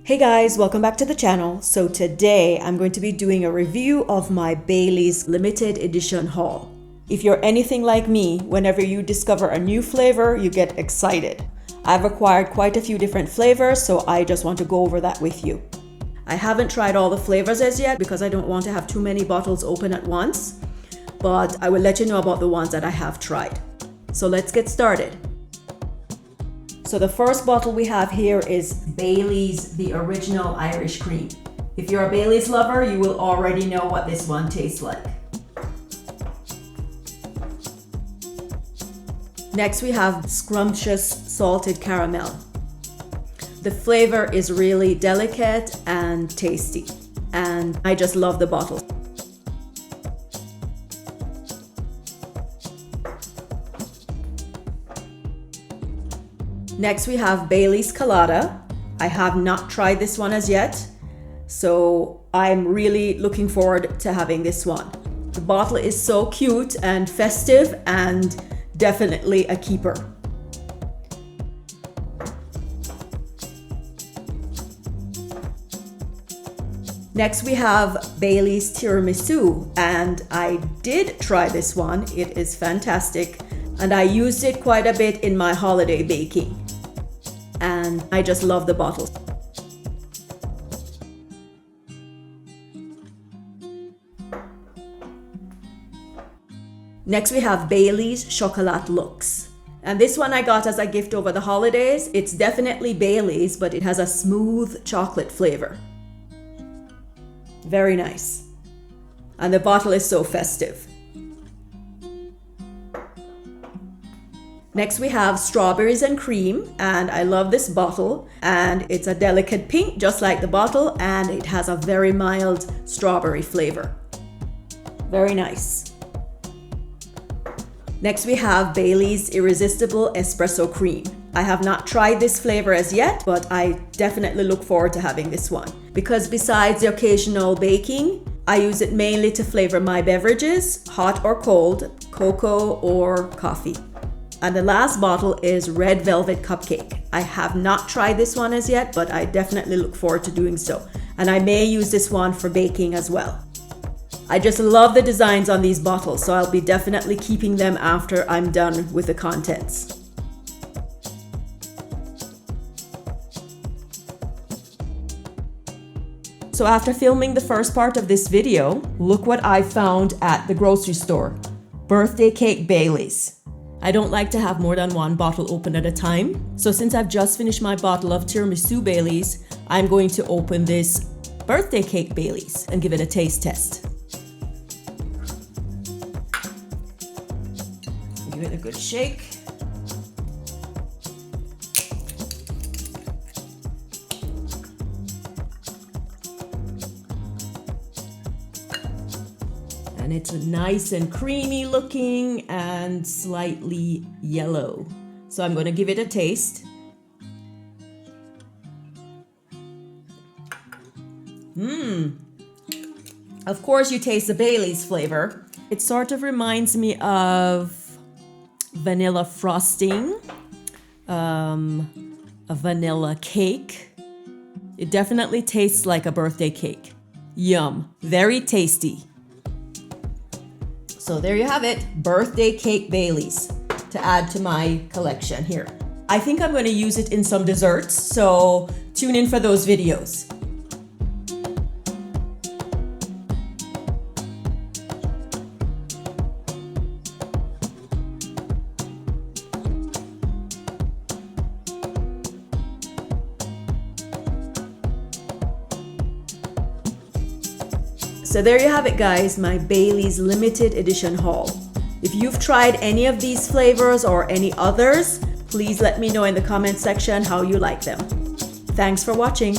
Hey guys, welcome back to the channel. So today I'm going to be doing a review of my Bailey's limited edition haul. If you're anything like me, whenever you discover a new flavor, you get excited. I've acquired quite a few different flavors, so I just want to go over that with you. I haven't tried all the flavors as yet because I don't want to have too many bottles open at once, but I will let you know about the ones that I have tried. So let's get started. So the first bottle we have here is Bailey's The Original Irish Cream. If you're a Bailey's lover, you will already know what this one tastes like. Next we have Scrumptious Salted Caramel. The flavor is really delicate and tasty, and I just love the bottle. Next we have Bailey's Colada. I have not tried this one as yet, so I'm really looking forward to having this one. The bottle is so cute and festive and definitely a keeper. Next we have Bailey's Tiramisu, and I did try this one. It is fantastic, and I used it quite a bit in my holiday baking. And I just love the bottle. Next we have Bailey's Chocolat Luxe. And this one I got as a gift over the holidays. It's definitely Bailey's, but it has a smooth chocolate flavor. Very nice. And the bottle is so festive. Next we have Strawberries and Cream, and I love this bottle, and it's a delicate pink just like the bottle, and it has a very mild strawberry flavor. Very nice. Next we have Bailey's Irresistible Espresso Cream. I have not tried this flavor as yet, but I definitely look forward to having this one. Because besides the occasional baking, I use it mainly to flavor my beverages, hot or cold, cocoa or coffee. And the last bottle is Red Velvet Cupcake. I have not tried this one as yet, but I definitely look forward to doing so. And I may use this one for baking as well. I just love the designs on these bottles, so I'll be definitely keeping them after I'm done with the contents. So after filming the first part of this video, look what I found at the grocery store. Birthday cake Bailey's. I don't like to have more than one bottle open at a time. So since I've just finished my bottle of Tiramisu Bailey's, I'm going to open this birthday cake Bailey's and give it a taste test. Give it a good shake. And it's nice and creamy looking and slightly yellow. So I'm going to give it a taste. Of course you taste the Bailey's flavor. It sort of reminds me of vanilla frosting, a vanilla cake. It definitely tastes like a birthday cake. Yum, very tasty. So there you have it, birthday cake Bailey's to add to my collection here. I think I'm going to use it in some desserts, so tune in for those videos. So there you have it guys, my Bailey's limited edition haul. If you've tried any of these flavors or any others, please let me know in the comment section how you like them. Thanks for watching.